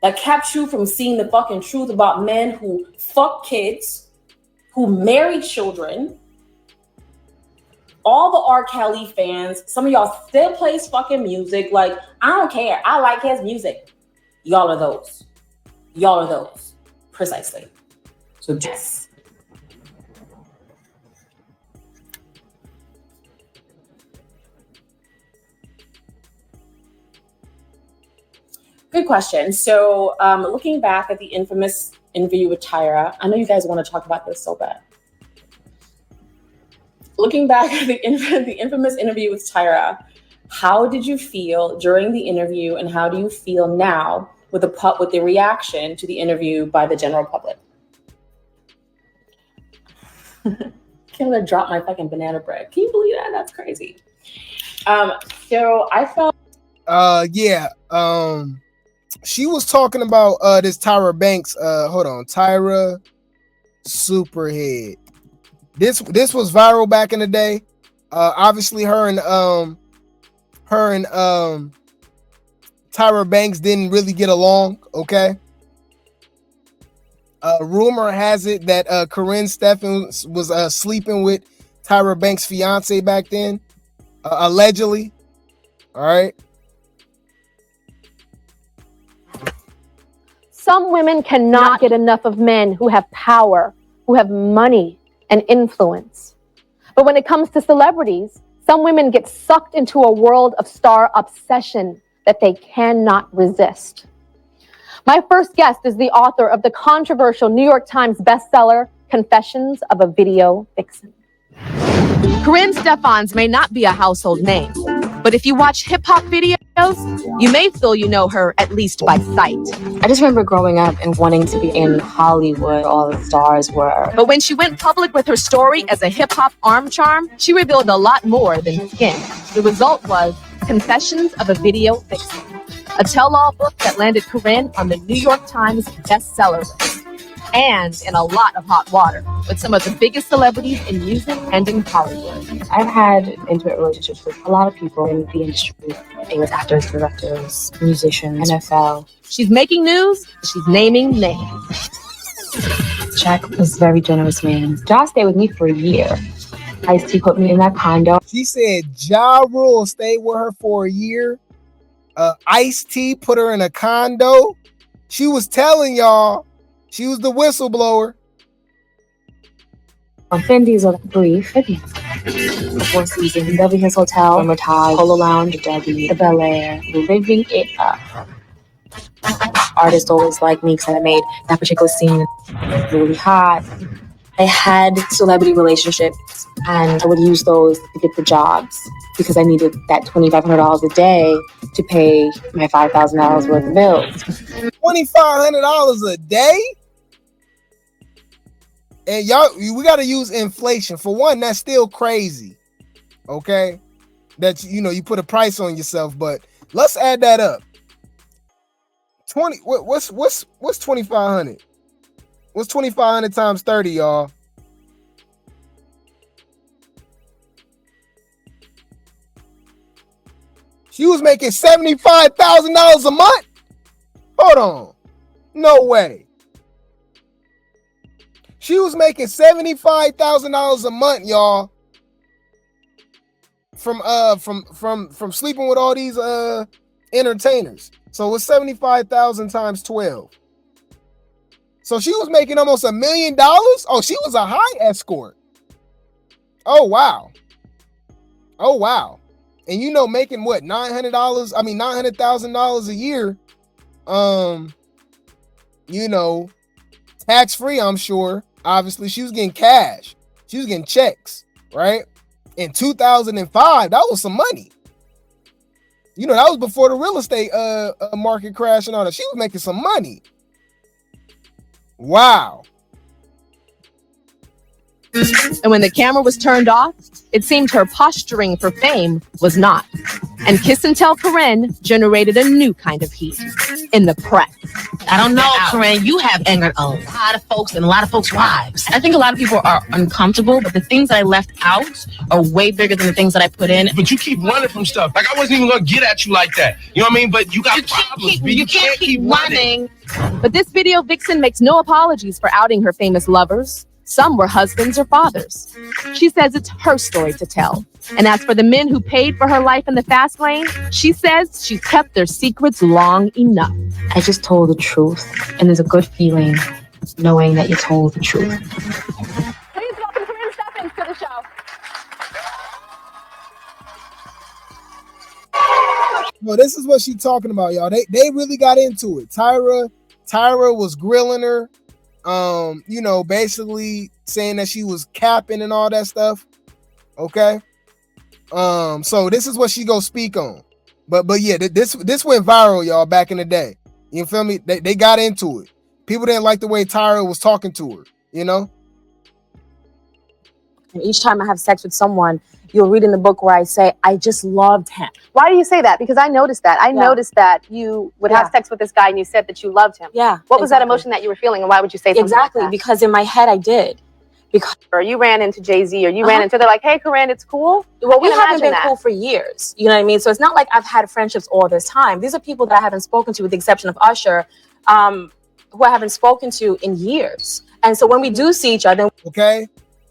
S15: That kept you from seeing the fucking truth about men who fuck kids, who marry children. All the R. Kelly fans, some of y'all still plays fucking music. Like, I don't care. I like his music. Y'all are those. Precisely. So yes. Good question. So looking back at the infamous interview with Tyra, I know you guys want to talk about this so bad. Looking back at the infamous interview with Tyra, how did you feel during the interview and how do you feel now with the reaction to the interview by the general public? Can't let drop my fucking banana bread. Can you believe that? That's crazy. So I felt
S2: she was talking about this Tyra Banks. Hold on, Tyra Superhead. This was viral back in the day. Obviously, her and Tyra Banks didn't really get along. Okay. Rumor has it that Karrine Steffans was sleeping with Tyra Banks' fiance back then, allegedly. All right.
S16: Some women cannot get enough of men who have power, who have money and influence. But when it comes to celebrities, some women get sucked into a world of star obsession that they cannot resist. My first guest is the author of the controversial New York Times bestseller, Confessions of a Video Vixen. Karrine Steffans may not be a household name, but if you watch hip-hop videos, you may feel you know her at least by sight.
S4: I just remember growing up and wanting to be in Hollywood, all the stars were.
S16: But when she went public with her story as a hip-hop arm charm, she revealed a lot more than skin. The result was Confessions of a Video Vixen, a tell-all book that landed Karrine on the New York Times bestseller list, and in a lot of hot water with some of the biggest celebrities in music and in Hollywood.
S4: I've had intimate relationships with a lot of people in the industry, famous actors, directors, musicians, NFL.
S16: She's making news, she's naming names.
S4: Shaq was a very generous man. Josh stayed with me for a year. Ice-T put me in that condo.
S2: She said Ja Rule stayed with her for a year. Ice-T put her in a condo. She was telling y'all she was the whistleblower.
S4: On Vin Diesel, brief. Four seasons, Beverly Hills Hotel, Hermitage, Polo Lounge, Debbie, the Bel Air, living it up. Artists always like me because I made that particular scene really hot. I had celebrity relationships, and I would use those to get the jobs because I needed that $2,500 a day to pay my $5,000 worth of bills.
S2: $2,500 a day? And y'all, we got to use inflation. For one, that's still crazy. Okay? That, you know, you put a price on yourself, but let's add that up. What's 2,500? What's 2,500 times 30, y'all? She was making $75,000 a month? Hold on. No way. She was making $75,000 a month, y'all. From sleeping with all these entertainers. So it's 75,000 times 12. So she was making almost $1 million. Oh, she was a high escort. Oh, wow. Oh, wow. And you know, making what, $900,000 a year. You know, tax-free, I'm sure. Obviously, she was getting cash. She was getting checks, right? In 2005, that was some money. You know, that was before the real estate market crash and all that. She was making some money. Wow.
S16: And when the camera was turned off, it seemed her posturing for fame was not. And Kiss and Tell Karrine generated a new kind of heat in the press.
S17: I don't know, Karrine, you have angered a lot of folks and a lot of folks' wives. I think a lot of people are uncomfortable, but the things that I left out are way bigger than the things that I put in.
S18: But you keep running from stuff. Like, I wasn't even going to get at you like that. You know what I mean? But you got problems.
S16: You can't keep running. But this video vixen makes no apologies for outing her famous lovers. Some were husbands or fathers. She says it's her story to tell. And as for the men who paid for her life in the fast lane, she says she's kept their secrets long enough.
S4: I just told the truth, and there's a good feeling knowing that you told the truth.
S16: Please welcome Karrine Steffans to the show.
S2: Well, this is what she's talking about, y'all. They really got into it. Tyra was grilling her. You know, basically saying that she was capping and all that stuff. Okay. So this is what she go speak on. But yeah, this went viral, y'all, back in the day. You feel me? They got into it. People didn't like the way Tyra was talking to her, you know?
S4: And each time I have sex with someone, you'll read in the book where I say, I just loved him.
S16: Why do you say that? Because I noticed that. I noticed that you would have sex with this guy and you said that you loved him.
S4: Yeah.
S16: What was that emotion that you were feeling, and why would you say something
S4: Exactly,
S16: like that?
S4: because in my head I did. Because
S16: or you ran into Jay-Z or you ran into, they're like, hey, Karrine, it's cool.
S4: Well, we haven't been cool for years. You know what I mean? So it's not like I've had friendships all this time. These are people that I haven't spoken to, with the exception of Usher, who I haven't spoken to in years. And so when we do see each other.
S2: Okay.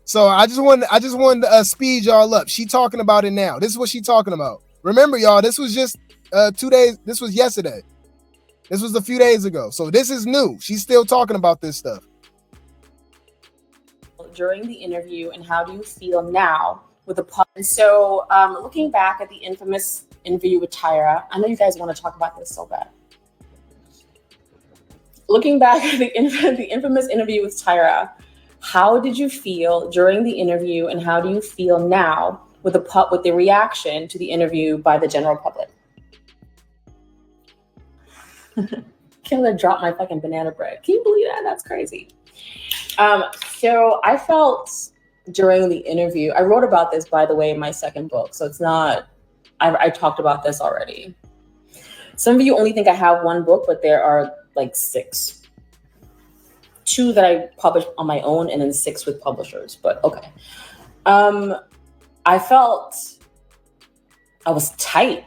S2: So I just wanted to speed y'all up. She talking about it now. This is what she talking about. Remember, y'all, this was just 2 days. This was yesterday. This was a few days ago. So this is new. She's still talking about this stuff.
S15: During the interview, and how do you feel now with the pub? And so looking back at the infamous interview with Tyra, I know you guys want to talk about this so bad. Looking back at the infamous interview with Tyra, how did you feel during the interview, and how do you feel now with the reaction to the interview by the general public? Can't let drop my fucking banana bread. Can you believe that? That's crazy. So I felt during the interview, I wrote about this, by the way, in my second book. So it's not, I talked about this already. Some of you only think I have one book, but there are like 6. 2 that I published on my own, and then 6 with publishers, but okay. I felt I was tight.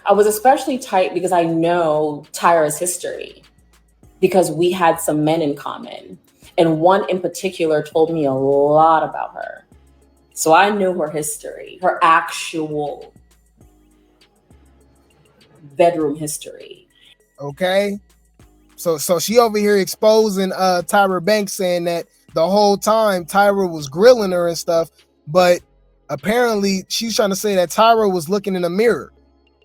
S15: I was especially tight because I know Tyra's history, because we had some men in common. And one in particular told me a lot about her. So I knew her history, her actual bedroom history.
S2: Okay. So she over here exposing Tyra Banks, saying that the whole time Tyra was grilling her and stuff, but apparently she's trying to say that Tyra was looking in a mirror,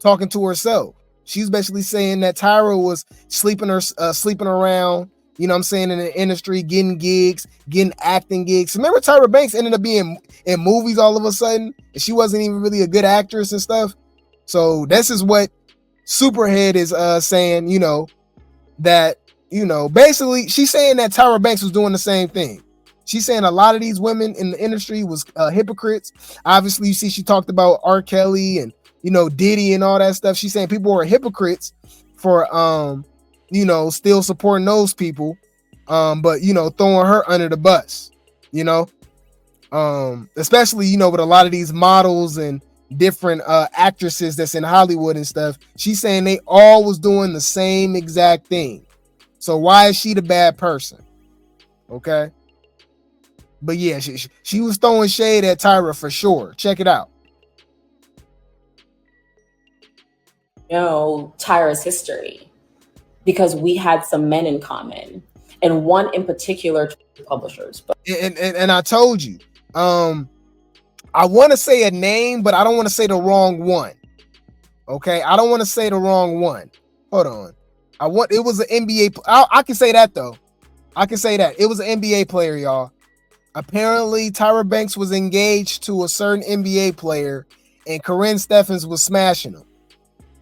S2: talking to herself. She's basically saying that Tyra was sleeping around, you know what I'm saying, in the industry, getting gigs, getting acting gigs. Remember, Tyra Banks ended up being in movies all of a sudden, and she wasn't even really a good actress and stuff. So this is what Superhead is saying, you know, that, you know, basically she's saying that Tyra Banks was doing the same thing. She's saying a lot of these women in the industry was hypocrites. Obviously, you see, she talked about R. Kelly and, you know, Diddy and all that stuff. She's saying people were hypocrites for, you know, still supporting those people, but, you know, throwing her under the bus, you know, especially, you know, with a lot of these models and different actresses that's in Hollywood and stuff. She's saying they all was doing the same exact thing. So why is she the bad person? Okay. But yeah, she was throwing shade at Tyra for sure. Check it out.
S15: You know, Tyra's history, because we had some men in common, and one in particular, publishers. But
S2: and I told you, I want to say a name, but I don't want to say the wrong one. Okay, I don't want to say the wrong one. Hold on. It was an NBA. I can say that though. I can say that it was an NBA player, y'all. Apparently, Tyra Banks was engaged to a certain NBA player, and Karrine Steffans was smashing him.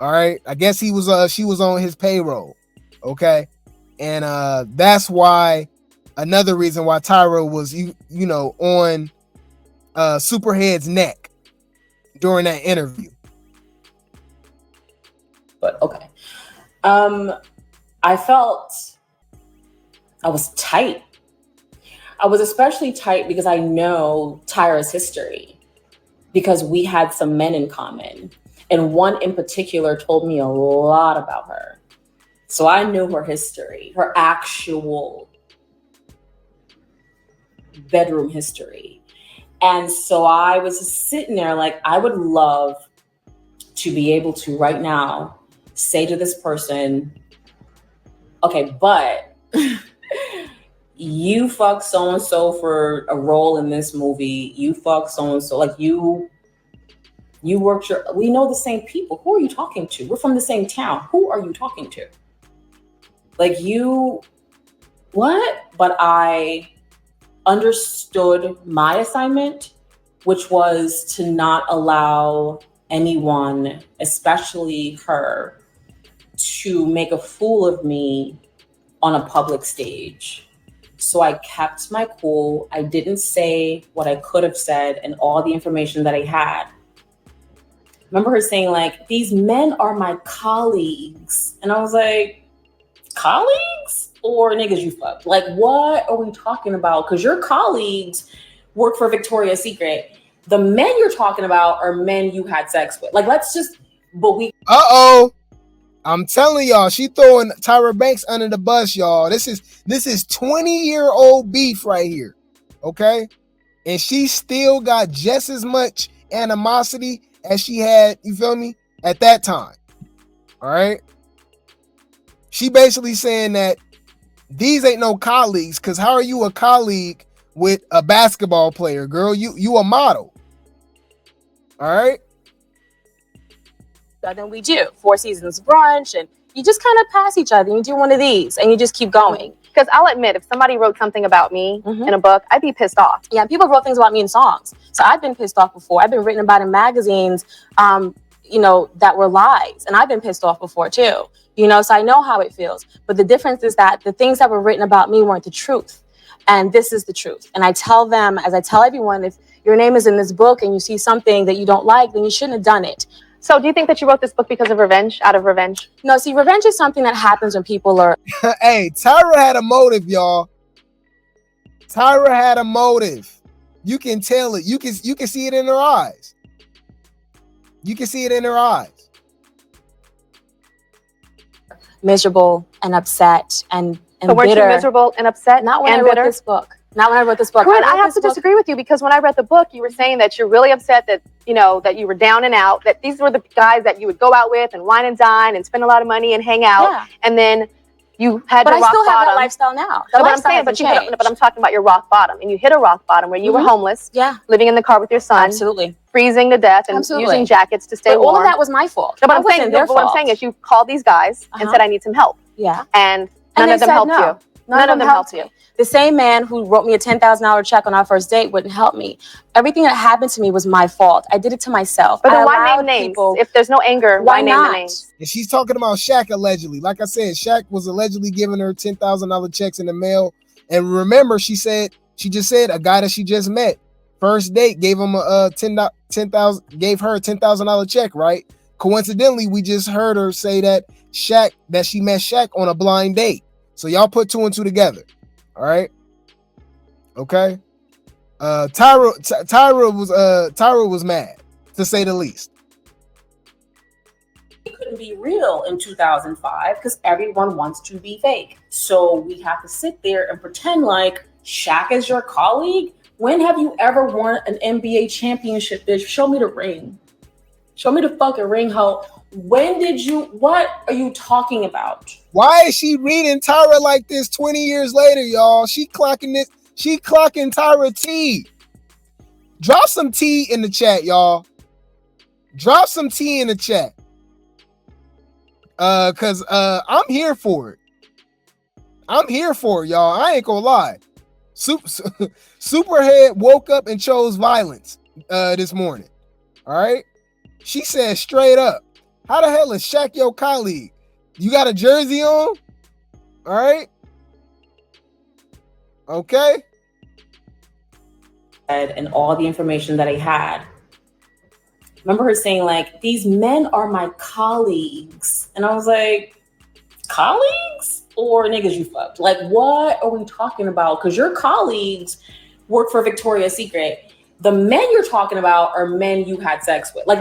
S2: All right, I guess she was on his payroll. Okay, and that's why, another reason why Tyra was you know on Superhead's neck during that interview.
S15: But okay, I felt I was tight. I was especially tight because I know Tyra's history, because we had some men in common, and one in particular told me a lot about her. So I knew her history, her actual bedroom history. And so I was just sitting there like, I would love to be able to right now say to this person, okay, but you fuck so-and-so for a role in this movie. You fuck so-and-so, like you worked we know the same people. Who are you talking to? We're from the same town. Who are you talking to? Like what? But I understood my assignment, which was to not allow anyone, especially her, to make a fool of me on a public stage. So I kept my cool. I didn't say what I could have said and all the information that I had. Remember her saying like, these men are my colleagues. And I was like, colleagues or niggas you fucked? Like, what are we talking about? Because your colleagues work for Victoria's Secret. The men you're talking about are men you had sex with. Like, let's just, but we.
S2: I'm telling y'all, she throwing Tyra Banks under the bus, y'all. This is 20-year-old beef right here. Okay? and she still got just as much animosity as she had, you feel me, at that time. All right. She basically saying that these ain't no colleagues, because how are you a colleague with a basketball player, girl? You a model. All right.
S4: Than we do 4 seasons brunch, and you just kind of pass each other. You do one of these, and you just keep going.
S16: Because I'll admit, if somebody wrote something about me in a book, I'd be pissed off.
S4: Yeah, people wrote things about me in songs, so I've been pissed off before. I've been written about in magazines, that were lies, and I've been pissed off before too. So I know how it feels. But the difference is that the things that were written about me weren't the truth, and this is the truth. And I tell them, as I tell everyone, if your name is in this book and you see something that you don't like, then you shouldn't have done it.
S16: So do you think that you wrote this book because of revenge, out of revenge?
S4: No, see, revenge is something that happens when people are...
S2: Hey, Tyra had a motive, y'all. Tyra had a motive. You can tell it. You can see it in her eyes. You can see it in her eyes.
S4: Miserable and upset and
S16: so weren't
S4: bitter.
S16: you miserable and upset?
S4: Not when
S16: and
S4: I wrote
S16: bitter?
S4: this book. Not when I wrote this book.
S16: Karrine, I have to disagree with you, because when I read the book, you were saying that you're really upset that, that you were down and out, that these were the guys that you would go out with and wine and dine and spend a lot of money and hang out. Yeah. And then you had your rock bottom. But I still have that lifestyle now.
S4: But
S16: I'm talking about your rock bottom. And you hit a rock bottom where you were homeless, living in the car with your son, freezing to death and using jackets to stay warm.
S4: All of that was my fault.
S16: No, but what I'm saying is you called these guys and said, I need some help.
S4: Yeah.
S16: And none of them helped you. None of them helped you.
S4: The same man who wrote me a $10,000 check on our first date wouldn't help me. Everything that happened to me was my fault. I did it to myself.
S16: But then why name names? If there's no anger, why name the names?
S2: And she's talking about Shaq allegedly. Like I said, Shaq was allegedly giving her $10,000 checks in the mail. And remember, she just said a guy that she just met, first date, gave him a gave her a $10,000 check, right? Coincidentally, we just heard her say that she met Shaq on a blind date. So y'all put 2 and 2 together. All right. Okay. Tyra was mad, to say the least.
S15: It couldn't be real in 2005 because everyone wants to be fake. So we have to sit there and pretend like Shaq is your colleague. When have you ever won an NBA championship, bitch? Show me the ring. Show me the fucking ring. What are you talking about?
S2: Why is she reading Tyra like this 20 years later, y'all? She clocking Tyra T. Drop some tea in the chat, y'all. Drop some tea in the chat. Cause I'm here for it. I'm here for it, y'all. I ain't gonna lie. Superhead woke up and chose violence this morning. All right. She said straight up, how the hell is Shaq your colleague? You got a jersey on? All right. Okay.
S15: And all the information that I had. Remember her saying, like, these men are my colleagues. And I was like, colleagues? Or niggas you fucked? Like, what are we talking about? Because your colleagues work for Victoria's Secret. The men you're talking about are men you had sex with. Like,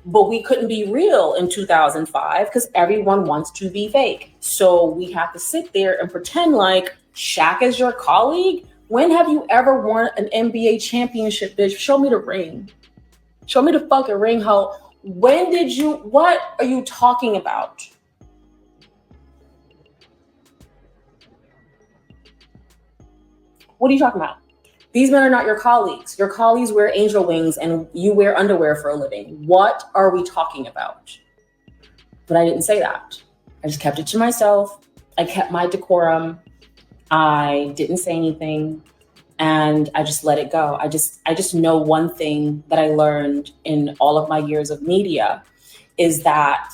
S15: but we couldn't be real in 2005 because everyone wants to be fake. So we have to sit there and pretend like Shaq is your colleague. When have you ever won an NBA championship, bitch? Show me the ring. Show me the fucking ring, hoe. What are you talking about? What are you talking about? These men are not your colleagues. Your colleagues wear angel wings and you wear underwear for a living. What are we talking about? But I didn't say that. I just kept it to myself. I kept my decorum. I didn't say anything and I just let it go. I just know one thing that I learned in all of my years of media is that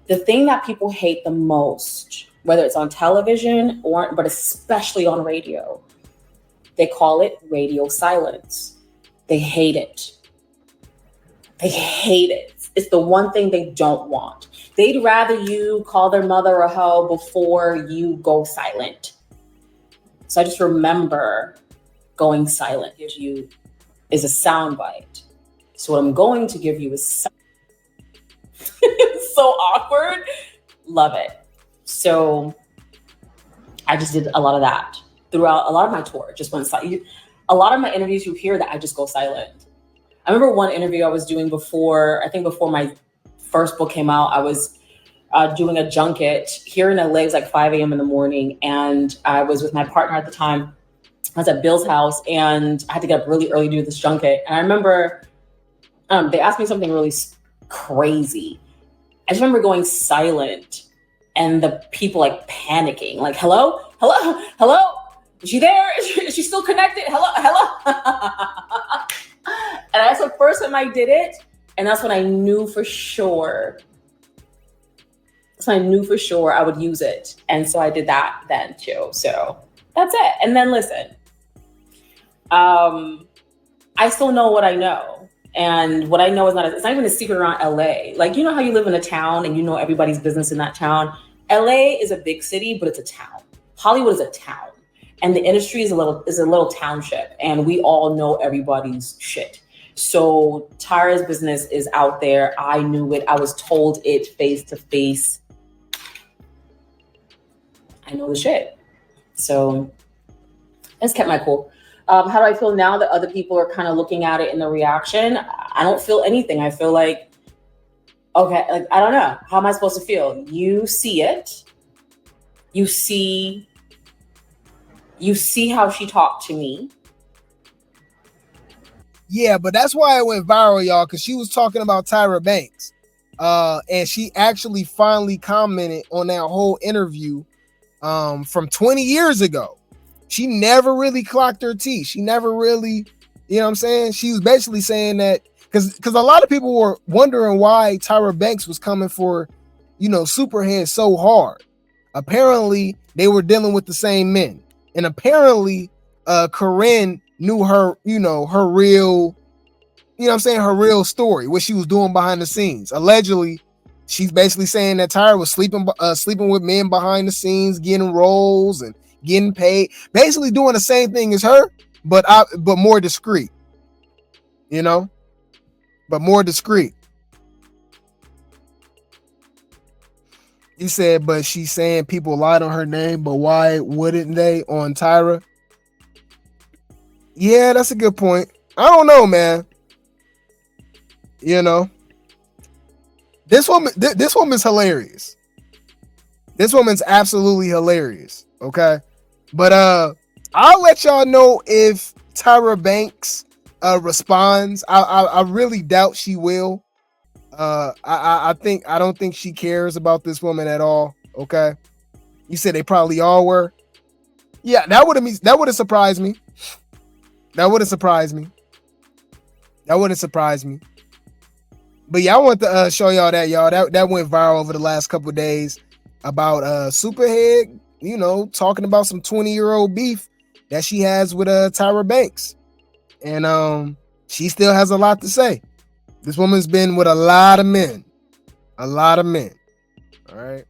S15: the thing that people hate the most, whether it's on television but especially on radio, they call it radio silence. They hate it. They hate it. It's the one thing they don't want. They'd rather you call their mother a hoe before you go silent. So I just remember going silent gives you is a soundbite. So what I'm going to give you is it's so awkward. Love it. So I just did a lot of that throughout a lot of my tour. Just went silent. a lot of my interviews, you hear that I just go silent. I remember one interview I was doing before my first book came out. I was doing a junket here in LA. It was like 5 a.m. in the morning. And I was with my partner at the time. I was at Bill's house and I had to get up really early to do this junket. And I remember they asked me something really crazy. I just remember going silent and the people like panicking, like, hello? Is she there? Is she still connected? Hello? And that's the first time I did it. And that's when I knew for sure. I would use it. And so I did that then too. So that's it. And then listen, I still know what I know. And what I know is it's not even a secret around LA. Like, you know how you live in a town and you know everybody's business in that town? LA is a big city, but it's a town. Hollywood is a town. And the industry is a little township. And we all know everybody's shit. So Tyra's business is out there. I knew it. I was told it face to face. I know the shit. So I just kept my cool. How do I feel now that other people are kind of looking at it in the reaction? I don't feel anything. I feel like, okay, like, I don't know. How am I supposed to feel? You see it. You see how she talked to me.
S2: Yeah, but that's why it went viral, y'all, because she was talking about Tyra Banks. And she actually finally commented on that whole interview from 20 years ago. She never really clocked her teeth. She never really, you know what I'm saying? She was basically saying that because a lot of people were wondering why Tyra Banks was coming for, Superhead so hard. Apparently, they were dealing with the same men. And apparently, Karrine knew her, her real, her real story, what she was doing behind the scenes. Allegedly, she's basically saying that Tyra was sleeping with men behind the scenes, getting roles and getting paid, basically doing the same thing as her, but more discreet, but more discreet. He said, but she's saying people lied on her name, but why wouldn't they on Tyra? Yeah, that's a good point. I don't know, man. This woman's hilarious. This woman's absolutely hilarious. Okay. But I'll let y'all know if Tyra Banks responds. I really doubt she will. I don't think she cares about this woman at all. Okay. You said they probably all were. Yeah, that would have surprised me. That wouldn't surprise me. But yeah, I want to show y'all that, y'all. That went viral over the last couple of days about Superhead, talking about some 20-year-old beef that she has with Tyra Banks. And she still has a lot to say. This woman's been with a lot of men. All right.